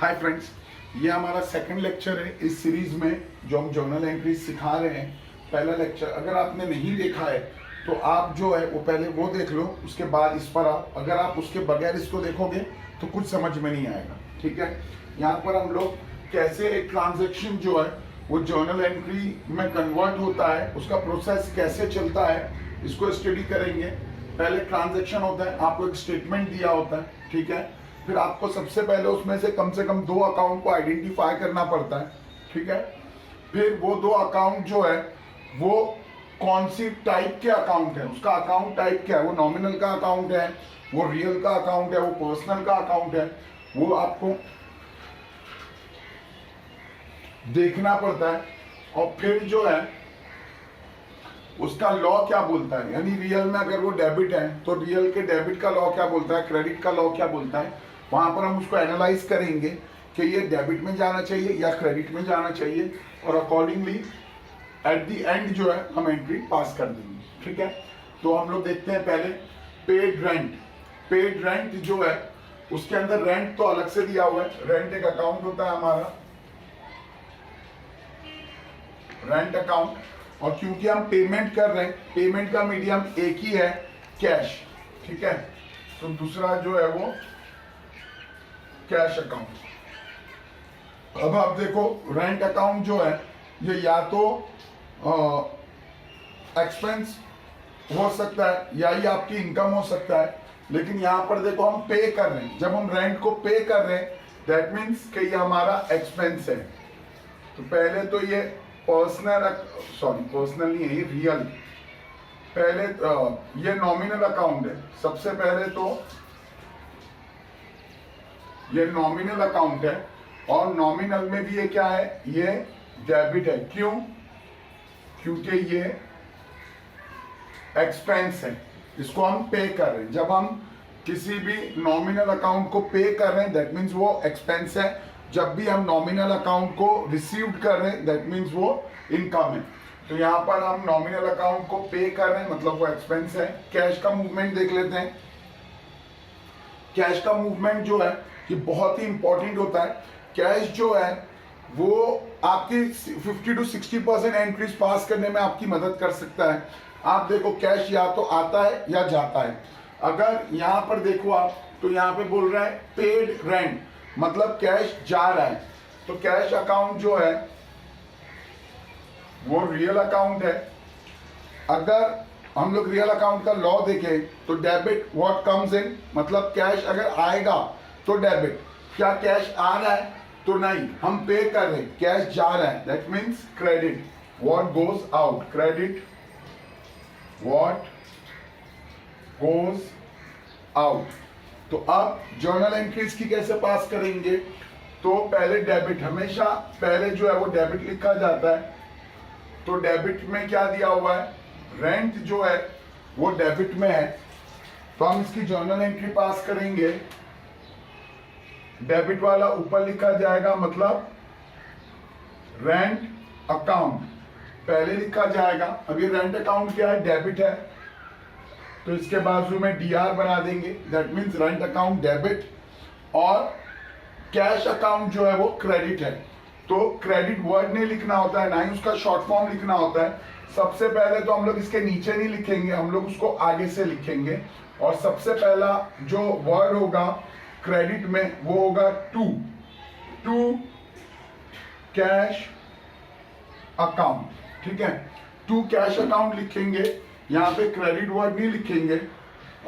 Hi friends, ये हमारा second lecture है इस सीरीज में जो हम जर्नल एंट्री सिखा रहे हैं। पहला लेक्चर अगर आपने नहीं देखा है तो आप जो है वो पहले वो देख लो, उसके बाद इस पर आओ। अगर आप उसके बगैर इसको देखोगे तो कुछ समझ में नहीं आएगा। ठीक है, यहाँ पर हम लोग कैसे एक ट्रांजेक्शन जो है वो जर्नल एंट्री में कन्वर्ट होता है, उसका प्रोसेस कैसे चलता है, इसको स्टडी करेंगे। पहले ट्रांजेक्शन होता है, आपको एक स्टेटमेंट दिया होता है, ठीक है। फिर आपको सबसे पहले उसमें से कम 2 अकाउंट को आइडेंटिफाई करना पड़ता है, ठीक है। फिर वो 2 अकाउंट जो है वो कौन सी टाइप के अकाउंट है, उसका अकाउंट टाइप क्या है, वो नॉमिनल का अकाउंट है, वो रियल का अकाउंट है, वो पर्सनल का अकाउंट है, वो आपको देखना पड़ता है। और फिर जो है उसका लॉ क्या बोलता है, यानी रियल में अगर वो डेबिट है तो रियल के डेबिट का लॉ क्या बोलता है, क्रेडिट का लॉ क्या बोलता है। वहां पर हम उसको एनालाइज करेंगे कि ये डेबिट में जाना चाहिए या क्रेडिट में जाना चाहिए, और अकॉर्डिंगली एट द एंड जो है हम एंट्री पास कर देंगे। ठीक है, तो हम लोग देखते हैं पहले पेड रेंट। पेड रेंट जो है उसके अंदर रेंट तो अलग से दिया हुआ है, रेंट एक अकाउंट होता है हमारा, रेंट अकाउंट। और क्योंकि हम पेमेंट कर रहे हैं, पेमेंट का मीडियम एक ही है, कैश, ठीक है, तो दूसरा जो है वो कैश अकाउंट। अब आप देखो रेंट अकाउंट जो है ये या तो एक्सपेंस हो सकता है या ये आपकी इनकम हो सकता है, लेकिन यहां पर देखो हम पे कर रहे हैं। जब हम रेंट को पे कर रहे हैं दैट मीन्स कि ये हमारा एक्सपेंस है। तो पहले तो ये पर्सनल नहीं है, ये रियल। पहले ये नॉमिनल अकाउंट है, सबसे पहले तो ये नॉमिनल अकाउंट है, और नॉमिनल में भी ये क्या है, ये डेबिट है। क्यों? क्योंकि ये एक्सपेंस है, इसको हम पे कर रहे हैं। जब हम किसी भी नॉमिनल अकाउंट को पे कर रहे हैं दैट मीन्स वो एक्सपेंस है। जब भी हम नॉमिनल अकाउंट को रिसीव कर रहे हैं दैट मीन्स वो इनकम है। तो यहाँ पर हम नॉमिनल अकाउंट को पे कर रहे हैं मतलब वो एक्सपेंस है। कैश का मूवमेंट देख लेते हैं। कैश का मूवमेंट जो है ये बहुत ही इंपॉर्टेंट होता है। कैश जो है वो आपकी 50 to 60% एंट्रीज पास करने में आपकी मदद कर सकता है। आप देखो कैश या तो आता है या जाता है। अगर यहाँ पर देखो आप, तो यहाँ पे बोल रहा है पेड रेंट, मतलब कैश जा रहा है। तो कैश अकाउंट जो है वो रियल अकाउंट है। अगर हम लोग रियल अकाउंट का लॉ देखें तो डेबिट व्हाट कम्स इन, मतलब कैश अगर आएगा तो डेबिट। क्या कैश आ रहा है तो नहीं, हम पे कर रहे हैं, कैश जा रहा है that means credit. What goes out, credit what goes out. तो अब जर्नल एंट्रीज की कैसे पास करेंगे, तो पहले डेबिट, हमेशा पहले जो है वो डेबिट लिखा जाता है। तो डेबिट में क्या दिया हुआ है, रेंट जो है वो डेबिट में है, तो हम इसकी जर्नल एंट्री पास करेंगे। डेबिट वाला ऊपर लिखा जाएगा, मतलब रेंट अकाउंट पहले लिखा जाएगा। अब ये रेंट अकाउंट क्या है, डेबिट है, तो इसके बाजू में DR बना देंगे that means rent account debit. और कैश अकाउंट जो है वो क्रेडिट है। तो क्रेडिट वर्ड नहीं लिखना होता है, ना ही उसका शॉर्ट फॉर्म लिखना होता है। सबसे पहले तो हम लोग इसके नीचे नहीं लिखेंगे, हम लोग उसको आगे से लिखेंगे। और सबसे पहला जो वर्ड होगा क्रेडिट में वो होगा टू कैश अकाउंट, ठीक है। टू कैश अकाउंट लिखेंगे, यहाँ पे क्रेडिट वर्ड नहीं लिखेंगे।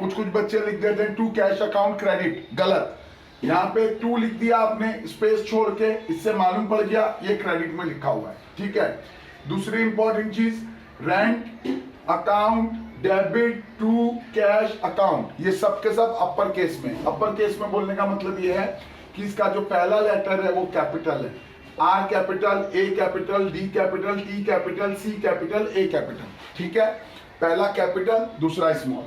कुछ बच्चे लिख देते हैं टू कैश अकाउंट क्रेडिट, गलत। यहाँ पे टू लिख दिया आपने स्पेस छोड़ के, इससे मालूम पड़ गया ये क्रेडिट में लिखा हुआ है, ठीक है। दूसरी इंपॉर्टेंट चीज, rent account debit to cash account, ये सब के सब अपर केस में। अपर केस में बोलने का मतलब ये है कि इसका जो पहला लेटर है वो कैपिटल है, R capital, A capital, D capital, T capital, C capital, A capital, ठीक है। पहला कैपिटल, दूसरा स्मॉल।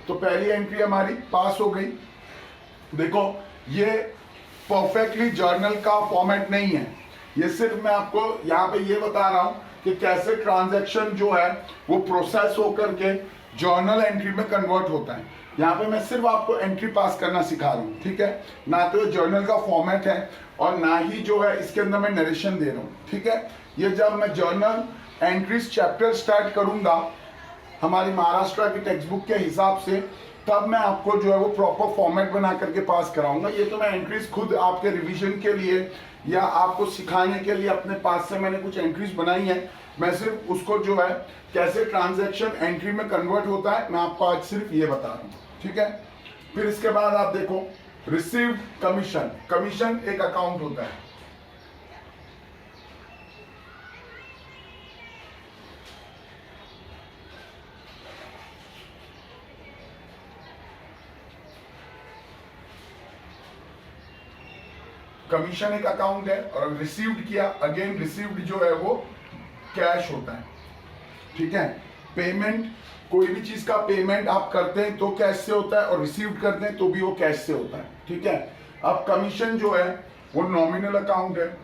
तो पहली एंट्री हमारी पास हो गई। देखो ये परफेक्टली जर्नल का फॉर्मेट नहीं है, ये सिर्फ मैं आपको यहाँ पे ये बता रहा हूँ कि कैसे ट्रांजैक्शन जो है वो प्रोसेस होकर के जर्नल एंट्री में कन्वर्ट होता है। यहाँ पे मैं सिर्फ आपको एंट्री पास करना सिखा रहा हूँ, ठीक है। ना तो जर्नल का फॉर्मेट है और ना ही जो है इसके अंदर मैं नरेशन दे रहा हूँ, ठीक है। ये जब मैं जर्नल एंट्रीज चैप्टर स्टार्ट करूंगा हमारी महाराष्ट्र की टेक्स्ट बुक के हिसाब से, तब मैं आपको जो है वो प्रॉपर फॉर्मेट बना करके पास कराऊंगा। ये तो मैं एंट्रीज खुद आपके रिवीजन के लिए या आपको सिखाने के लिए अपने पास से मैंने कुछ एंट्रीज बनाई है। मैं सिर्फ उसको जो है कैसे ट्रांजैक्शन एंट्री में कन्वर्ट होता है मैं आपको आज सिर्फ ये बता रहा हूँ, ठीक है। फिर इसके बाद आप देखो रिसीव्ड कमीशन। कमीशन एक अकाउंट होता है, कमीशन एक अकाउंट है। और रिसीव्ड किया, अगेन रिसीव्ड जो है वो कैश होता है, ठीक है। पेमेंट, कोई भी चीज का पेमेंट आप करते हैं तो कैश से होता है और रिसीव्ड करते हैं तो भी वो कैश से होता है, ठीक है। अब कमीशन जो है वो नॉमिनल अकाउंट है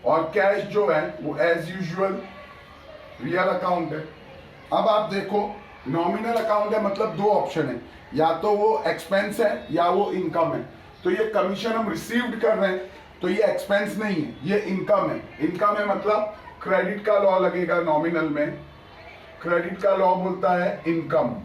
और कैश जो है वो एज यूजुअल रियल अकाउंट है। अब आप देखो नॉमिनल अकाउंट है मतलब दो ऑप्शन है, या तो वो एक्सपेंस है या वो इनकम है। तो ये कमीशन हम रिसीव्ड कर रहे हैं तो ये एक्सपेंस नहीं है, ये इनकम है। इनकम है मतलब क्रेडिट का लॉ लगेगा नॉमिनल में, क्रेडिट का लॉ बोलता है इनकम।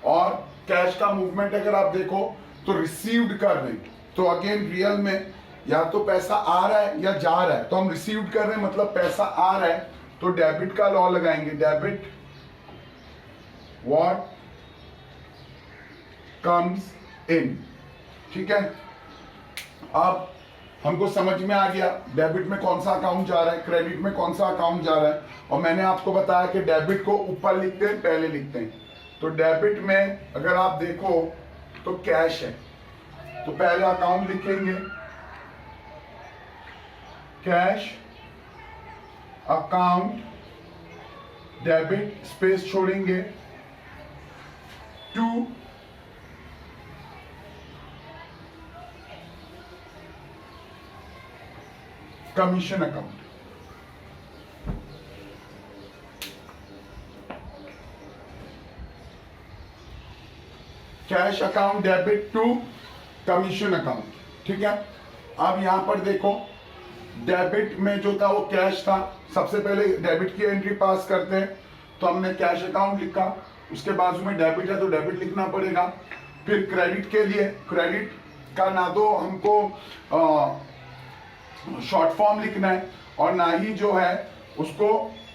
और कैश का मूवमेंट अगर आप देखो तो रिसीव्ड कर रहे हैं तो अगेन रियल में या तो पैसा आ रहा है या जा रहा है, तो हम रिसीव्ड कर रहे हैं मतलब पैसा आ रहा है तो डेबिट का लॉ लगाएंगे, डेबिट व्हाट कम्स इन, ठीक है। अब हमको समझ में आ गया डेबिट में कौन सा अकाउंट जा रहा है, क्रेडिट में कौन सा अकाउंट जा रहा है। और मैंने आपको बताया कि डेबिट को ऊपर लिखते हैं पहले लिखते हैं। तो डेबिट में अगर आप देखो तो कैश है तो पहले अकाउंट लिखेंगे कैश अकाउंट, डेबिट स्पेस छोड़ेंगे to commission account. Cash account debit to commission account, ठीक है। अब यहां पर देखो डेबिट में जो था वो कैश था, सबसे पहले डेबिट की एंट्री पास करते हैं तो हमने कैश अकाउंट लिखा, उसके बाजू में डेबिट है तो डेबिट लिखना पड़ेगा। फिर क्रेडिट के लिए क्रेडिट का ना तो हमको शॉर्ट फॉर्म लिखना है और ना ही जो है उसको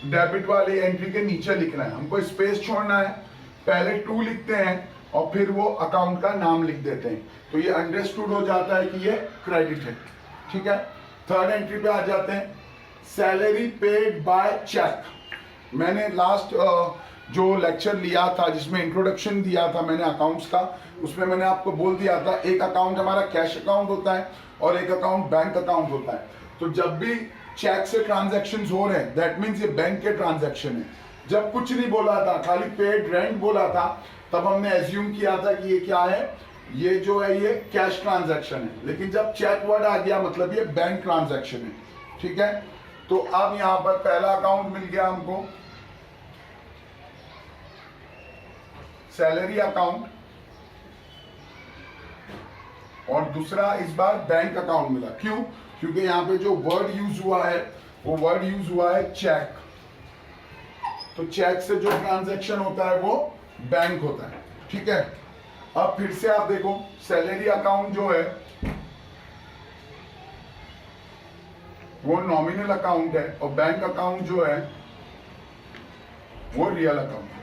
डेबिट वाली एंट्री के नीचे लिखना है, हमको स्पेस छोड़ना है। पहले टू लिखते हैं और फिर वो अकाउंट का नाम लिख देते हैं तो ये अंडरस्टूड हो जाता है कि ये क्रेडिट है, ठीक है। थर्ड एंट्री पे आ जाते हैं, सैलरी पेड बाय चेक। मैंने लास्ट जो लेक्चर लिया था जिसमें इंट्रोडक्शन दिया था मैंने अकाउंट्स का, उसमें मैंने आपको बोल दिया था एक अकाउंट हमारा कैश अकाउंट होता है और एक अकाउंट बैंक अकाउंट होता है। तो जब भी चेक से ट्रांजैक्शन हो रहे हैं दैट मीन्स ये बैंक के ट्रांजैक्शन है। जब कुछ नहीं बोला था, खाली पेड रेंट बोला था, तब हमने एज्यूम किया था कि ये क्या है, ये जो है ये कैश ट्रांजैक्शन है। लेकिन जब चेक वर्ड आ गया मतलब ये बैंक ट्रांजैक्शन है, ठीक है। तो अब यहां पर पहला अकाउंट मिल गया हमको सैलरी अकाउंट और दूसरा इस बार बैंक अकाउंट मिला। क्यों? क्योंकि यहाँ पे जो वर्ड यूज हुआ है वो वर्ड यूज हुआ है चेक। तो चेक से जो ट्रांजैक्शन होता है वो बैंक होता है, ठीक है। अब फिर से आप देखो सैलरी अकाउंट जो है वो नॉमिनल अकाउंट है और बैंक अकाउंट जो है वो रियल अकाउंट है।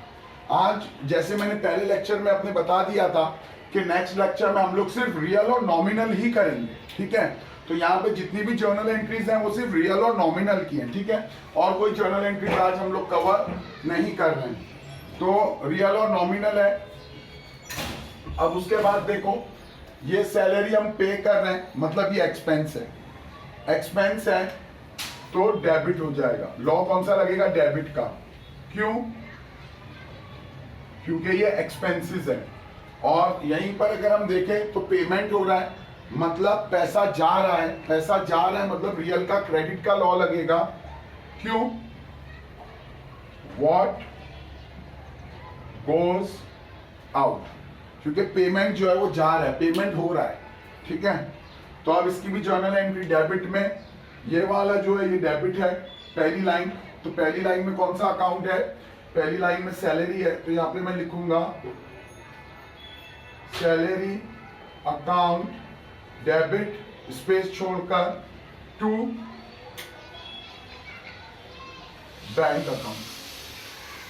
आज जैसे मैंने पहले लेक्चर में अपने बता दिया था कि नेक्स्ट लेक्चर में हम लोग सिर्फ रियल और नॉमिनल ही करेंगे, ठीक है। तो यहाँ पे जितनी भी जर्नल एंट्रीज हैं वो सिर्फ रियल और नॉमिनल की हैं, ठीक है। और कोई जर्नल एंट्रीज आज हम लोग कवर नहीं कर रहे हैं, तो रियल और नॉमिनल है। अब उसके बाद देखो ये सैलरी हम पे कर रहे हैं मतलब ये एक्सपेंस है, एक्सपेंस है तो डेबिट हो जाएगा। लॉ कौन सा लगेगा? डेबिट का। क्यों? क्योंकि ये एक्सपेंसेस है। और यहीं पर अगर हम देखें तो पेमेंट हो रहा है मतलब पैसा जा रहा है, पैसा जा रहा है मतलब रियल का क्रेडिट का लॉ लगेगा। क्यों? व्हाट गोज आउट, क्योंकि पेमेंट जो है वो जा रहा है, पेमेंट हो रहा है, ठीक है। तो अब इसकी भी जर्नल एंट्री डेबिट में, ये वाला जो है ये डेबिट है पहली लाइन। तो पहली लाइन में कौन सा अकाउंट है? पहली लाइन में सैलरी है, तो यहां पे मैं लिखूंगा सैलरी अकाउंट डेबिट स्पेस छोड़कर टू बैंक अकाउंट,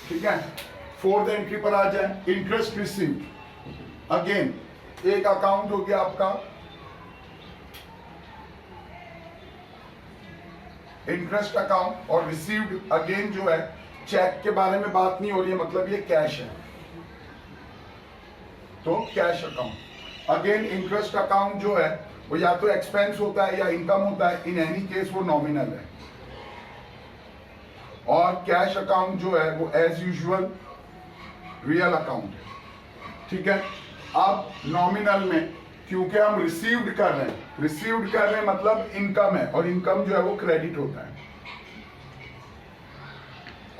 ठीक है। फोर्थ एंट्री पर आ जाए, इंटरेस्ट रिसीव्ड। अगेन एक अकाउंट हो गया आपका इंटरेस्ट अकाउंट, और रिसीव्ड अगेन जो है चेक के बारे में बात नहीं हो रही है, मतलब ये कैश है, तो cash account. Again interest account जो है वो या तो एक्सपेंस होता है या इनकम होता है, इन एनी केस वो नॉमिनल है। और कैश अकाउंट जो है वो एज यूजुअल रियल अकाउंट है, ठीक है। अब नॉमिनल में क्योंकि हम रिसीव्ड कर रहे हैं, रिसीव्ड कर रहे हैं मतलब इनकम है, और इनकम जो है वो क्रेडिट होता है,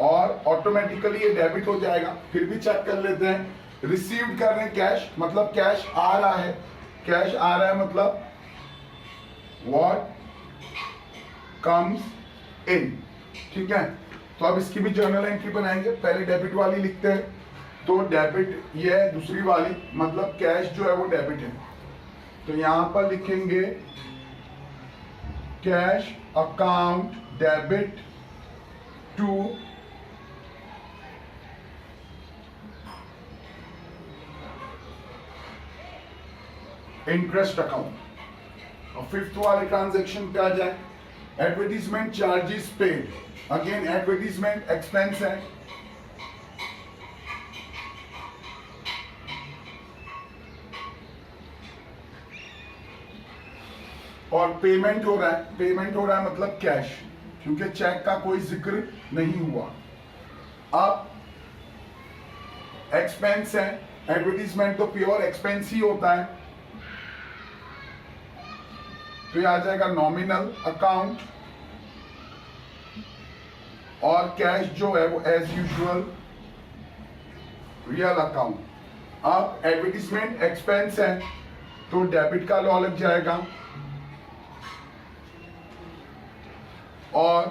और ऑटोमेटिकली ये डेबिट हो जाएगा। फिर भी चेक कर लेते हैं, रिसीव्ड कर रहे हैं कैश, मतलब कैश आ रहा है, कैश आ रहा है मतलब व्हाट कम्स इन, ठीक है। तो अब इसकी भी जर्नल एंट्री बनाएंगे, पहले डेबिट वाली लिखते हैं। तो डेबिट ये है दूसरी वाली, मतलब कैश जो है वो डेबिट है, तो यहां पर लिखेंगे cash account debit to interest account. और फिफ्थ वाले ट्रांजैक्शन पे आ जाए, advertisement charges paid. Again advertisement expense है, और पेमेंट हो रहा है, पेमेंट हो रहा है मतलब कैश, क्योंकि चेक का कोई जिक्र नहीं हुआ। अब एक्सपेंस है, एडवर्टीजमेंट तो प्योर एक्सपेंस ही होता है, तो ये आ जाएगा नॉमिनल अकाउंट, और कैश जो है वो एज यूजुअल रियल अकाउंट। अब एडवर्टीजमेंट एक्सपेंस है तो डेबिट का लॉ लग जाएगा, और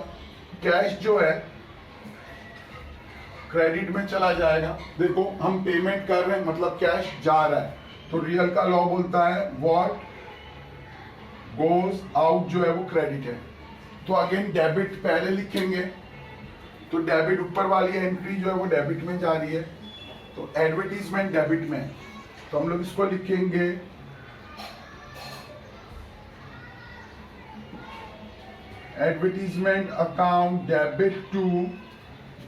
कैश जो है क्रेडिट में चला जाएगा। देखो हम पेमेंट कर रहे हैं मतलब कैश जा रहा है, तो रियल का लॉ बोलता है व्हाट गोज आउट जो है वो क्रेडिट है। तो अगेन डेबिट पहले लिखेंगे, तो डेबिट ऊपर वाली एंट्री जो है वो डेबिट में जा रही है, तो एडवर्टीजमेंट डेबिट में, तो हम लोग इसको लिखेंगे एडवर्टीजमेंट अकाउंट डेबिट टू,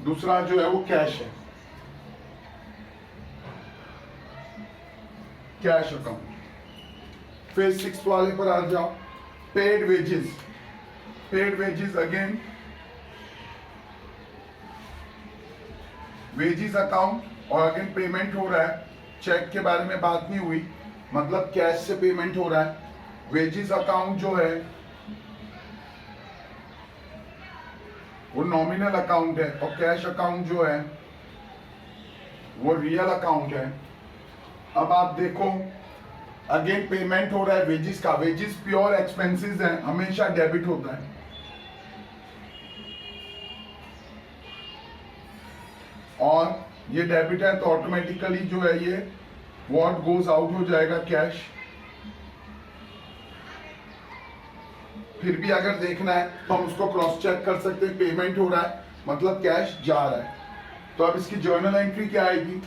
दूसरा जो है वो कैश है, कैश अकाउंट। फिर सिक्स वाले पर आ जाओ, paid wages. Paid wages again wages account, और अगेन पेमेंट हो रहा है, चेक के बारे में बात नहीं हुई, मतलब कैश से पेमेंट हो रहा है। वेजेस अकाउंट जो है वो नॉमिनल अकाउंट है, और कैश अकाउंट जो है वो रियल अकाउंट है। अब आप देखो अगेन पेमेंट हो रहा है वेजेस का, वेजेस प्योर एक्सपेंसेस है, हमेशा डेबिट होता है, और ये डेबिट है तो ऑटोमेटिकली जो है ये व्हाट गोज आउट हो जाएगा कैश। फिर भी अगर देखना है तो हम उसको क्रॉस चेक कर सकते हैं, पेमेंट हो रहा है मतलब कैश जा रहा है। तो अब इसकी जर्नल एंट्री क्या आएगी?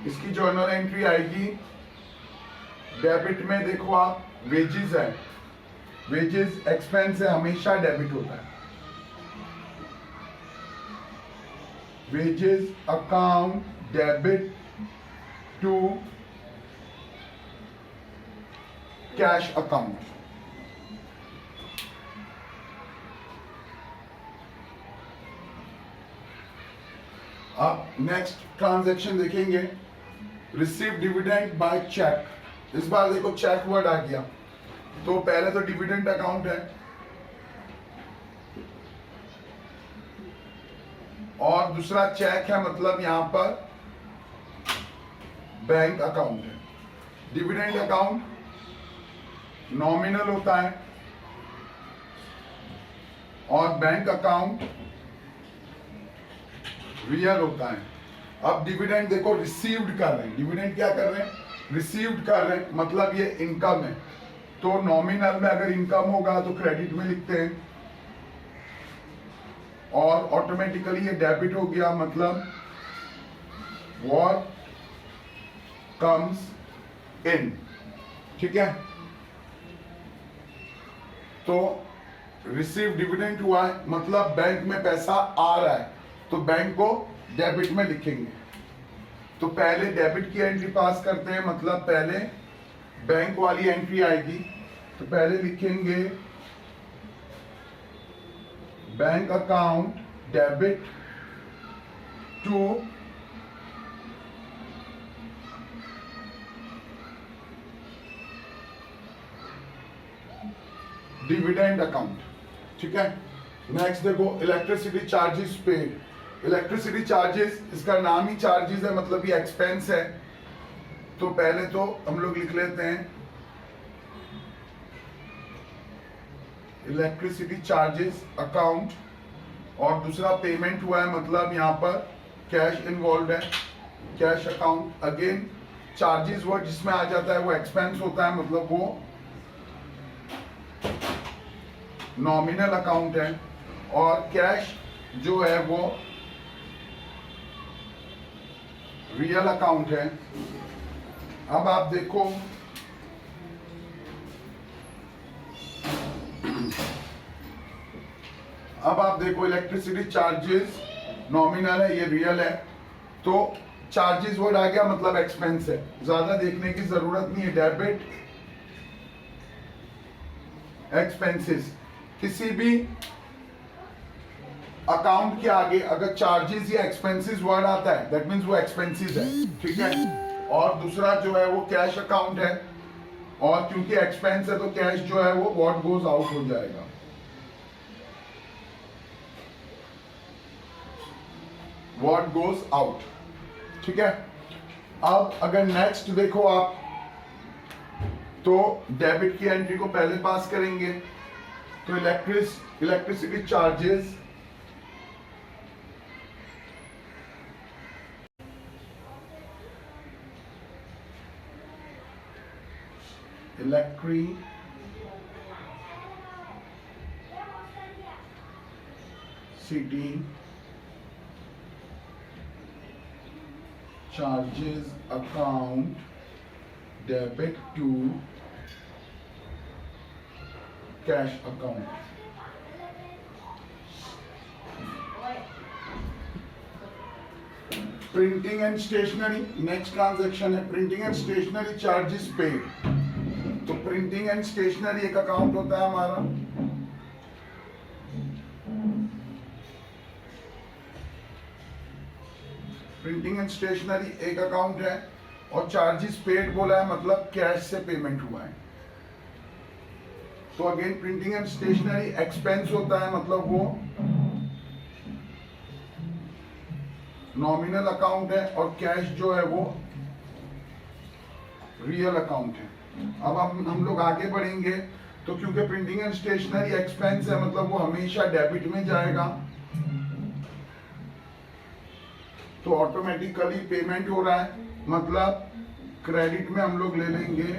इसकी जर्नल एंट्री आएगी डेबिट में, देखो आप वेजेस है, वेजेस एक्सपेंस है, हमेशा डेबिट होता है। Wages account debit to cash account. अब नेक्स्ट ट्रांजैक्शन देखेंगे, रिसीव डिविडेंड बाय चेक। इस बार देखो चेक वर्ड आ गया, तो पहले तो डिविडेंड अकाउंट है, और दूसरा चेक है, मतलब यहां पर बैंक अकाउंट है। डिविडेंड अकाउंट नॉमिनल होता है और बैंक अकाउंट रियल होता है। अब डिविडेंड देखो रिसीव्ड कर रहे हैं, डिविडेंड क्या कर रहे हैं, रिसीव्ड कर रहे हैं, मतलब ये इनकम है। तो नॉमिनल में अगर इनकम होगा तो क्रेडिट में लिखते हैं और ऑटोमेटिकली ये डेबिट हो गया, मतलब व्हाट कम्स इन। ठीक है, तो रिसीव डिविडेंड हुआ है, मतलब बैंक में पैसा आ रहा है, तो बैंक को डेबिट में लिखेंगे। तो पहले डेबिट की एंट्री पास करते हैं, मतलब पहले बैंक वाली एंट्री आएगी। तो पहले लिखेंगे bank account debit to dividend account. ठीक है, नेक्स्ट देखो electricity charges paid. Electricity charges, इसका नाम ही चार्जेस है, मतलब ये एक्सपेंस है। तो पहले तो हम लोग लिख लेते हैं इलेक्ट्रिसिटी चार्जेस अकाउंट, और दूसरा पेमेंट हुआ है, मतलब यहाँ पर कैश इन्वॉल्व है, cash account. Again charges word जिसमें आ जाता है वो एक्सपेंस होता है, मतलब वो नॉमिनल अकाउंट है, और कैश जो है वो रियल अकाउंट है। अब आप देखो इलेक्ट्रिसिटी चार्जेस नॉमिनल है, ये रियल है। तो चार्जेस वर्ड आ गया, मतलब एक्सपेंस है, ज्यादा देखने की जरूरत नहीं है। डेबिट एक्सपेंसेस, किसी भी अकाउंट के आगे अगर चार्जेस या एक्सपेंसेस वर्ड आता है दैट मींस वो एक्सपेंसेस है। ठीक है, और दूसरा जो है वो कैश अकाउंट है, और क्योंकि एक्सपेंस है तो कैश जो है वो व्हाट गोज आउट हो जाएगा। What goes out. ठीक है, अब अगर नेक्स्ट देखो आप, तो डेबिट की एंट्री को पहले पास करेंगे। तो electricity charges electricity charges account debit to cash account. Printing and stationery, next transaction है printing and stationery charges paid. तो प्रिंटिंग एंड स्टेशनरी एक अकाउंट होता है हमारा, प्रिंटिंग एंड स्टेशनरी एक अकाउंट है, और चार्जेस पेड बोला है, मतलब कैश से पेमेंट हुआ है। तो again printing and stationery expense होता है, मतलब वो नॉमिनल अकाउंट है, और कैश जो है वो रियल अकाउंट है। अब हम लोग आगे बढ़ेंगे, तो क्योंकि प्रिंटिंग एंड स्टेशनरी एक्सपेंस है, मतलब वो हमेशा डेबिट में जाएगा, तो ऑटोमेटिकली पेमेंट हो रहा है, मतलब क्रेडिट में हम लोग ले लेंगे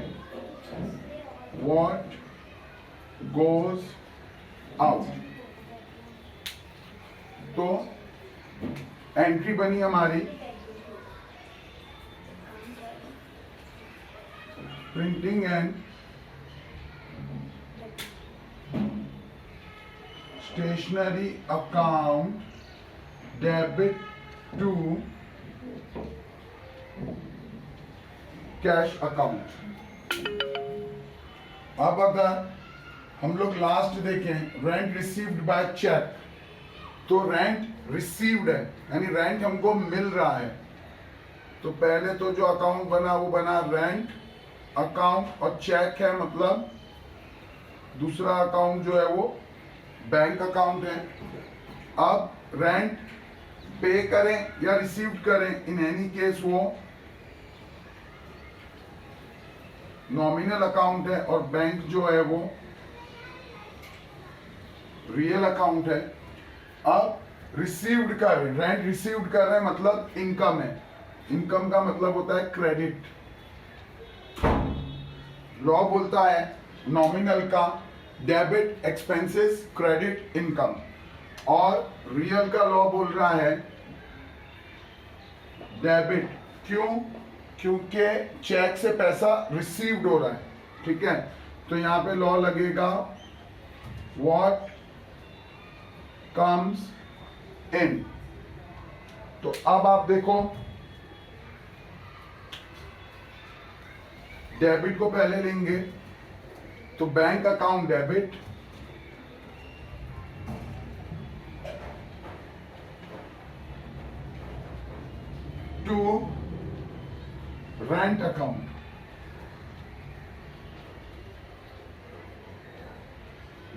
व्हाट गोज आउट। तो एंट्री बनी हमारी printing and stationery account debit to cash account. अब अगर हम लोग लास्ट देखें रेंट रिसीव्ड बाय चेक, तो रेंट रिसीव्ड है, यानी रेंट हमको मिल रहा है। तो पहले तो जो अकाउंट बना वो बना रेंट अकाउंट, और चेक है मतलब दूसरा अकाउंट जो है वो बैंक अकाउंट है। अब रेंट पे करें या रिसीव्ड करें, इन एनी केस वो नॉमिनल अकाउंट है और बैंक जो है वो रियल अकाउंट है। अब रिसीव्ड कर रहे हैं, रेंट रिसीव्ड कर रहे हैं मतलब इनकम है। इनकम का मतलब होता है क्रेडिट। लॉ बोलता है नॉमिनल का डेबिट एक्सपेंसेस क्रेडिट इनकम, और रियल का लॉ बोल रहा है डेबिट। क्यों? क्योंकि चेक से पैसा रिसीव्ड हो रहा है, ठीक है। तो यहां पे लॉ लगेगा व्हाट कम्स इन। तो अब आप देखो, डेबिट को पहले लेंगे तो bank account debit, to rent account.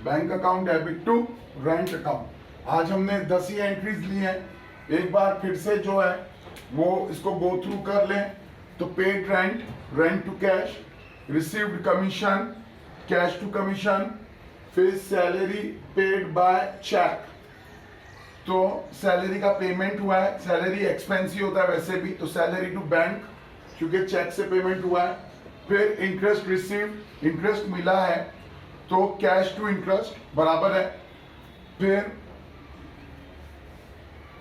Bank account debit to rent account. आज हमने 10 ही एंट्रीज ली हैं। एक बार फिर से जो है वो इसको गो थ्रू कर लें। तो paid rent, rent to cash, received commission, cash to commission, फिर सैलरी पेड बाय चेक। तो सैलरी का पेमेंट हुआ है, सैलरी एक्सपेंस ही होता है वैसे भी, तो सैलरी टू बैंक क्योंकि चेक से पेमेंट हुआ है। फिर इंटरेस्ट रिसीव्ड, इंटरेस्ट मिला है तो कैश टू इंटरेस्ट बराबर है। फिर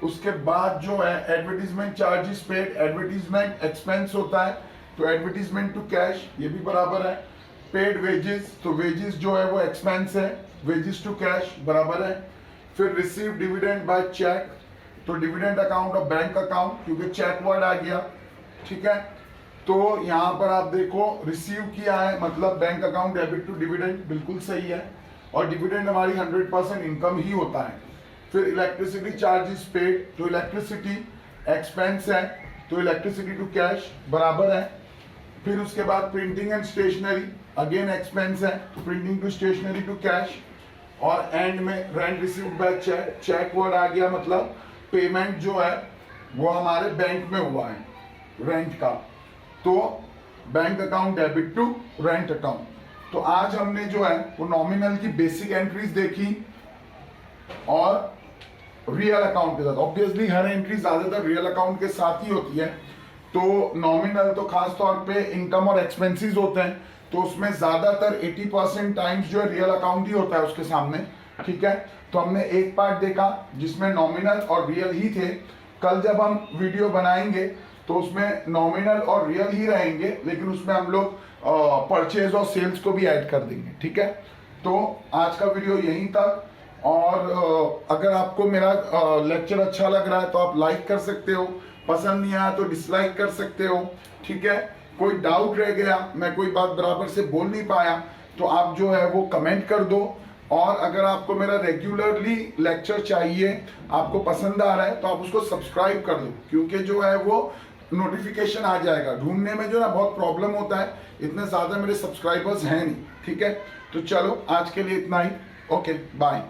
उसके बाद जो है advertisement charges paid, advertisement expense होता है तो एडवर्टीजमेंट टू कैश ये भी बराबर है। पेड वेजेस, तो वेजेस जो है वो एक्सपेंस है, वेजेस टू कैश बराबर है। फिर रिसीव डिविडेंड बाय चेक, तो डिविडेंड अकाउंट और बैंक अकाउंट क्योंकि चेक वर्ड आ गया, ठीक है। तो यहां पर आप देखो रिसीव किया है मतलब bank account debit to dividend, बिल्कुल सही है। और डिविडेंड हमारी 100% इनकम ही होता है। फिर इलेक्ट्रिसिटी चार्जेस पेड, तो इलेक्ट्रिसिटी एक्सपेंस है तो इलेक्ट्रिसिटी टू कैश बराबर है। फिर उसके बाद printing and stationery again expense है तो printing to stationery to cash. और एंड में rent received by cheque, cheque word आ गया मतलब पेमेंट जो है वो हमारे बैंक में हुआ है रेंट का, तो bank account debit to rent account. तो आज हमने जो है वो नॉमिनल की बेसिक एंट्रीज देखी और रियल अकाउंट के साथ। ऑब्वियसली हर एंट्री ज्यादातर रियल अकाउंट के साथ ही होती है। तो नॉमिनल तो खास तौर पे इनकम और एक्सपेंसेस होते हैं, तो उसमें ज्यादातर 80% टाइम्स जो है रियल अकाउंट ही होता है उसके सामने, ठीक है। तो हमने एक पार्ट देखा जिसमें नॉमिनल और रियल ही थे। कल जब हम वीडियो बनाएंगे तो उसमें नॉमिनल और रियल ही रहेंगे, लेकिन उसमें हम लोग परचेज और सेल्स को भी ऐड कर देंगे, ठीक है। तो आज का वीडियो यहीं तक। और अगर आपको मेरा लेक्चर अच्छा लग रहा है तो आप लाइक कर सकते हो, पसंद नहीं आया तो डिसलाइक कर सकते हो, ठीक है। कोई डाउट रह गया, मैं कोई बात बराबर से बोल नहीं पाया तो आप जो है वो कमेंट कर दो। और अगर आपको मेरा रेगुलरली लेक्चर चाहिए, आपको पसंद आ रहा है तो आप उसको सब्सक्राइब कर दो, क्योंकि जो है वो नोटिफिकेशन आ जाएगा। ढूंढने में जो ना बहुत प्रॉब्लम होता है, इतने ज्यादा मेरे सब्सक्राइबर्स हैं नहीं, ठीक है। तो चलो आज के लिए इतना ही, ओके बाय।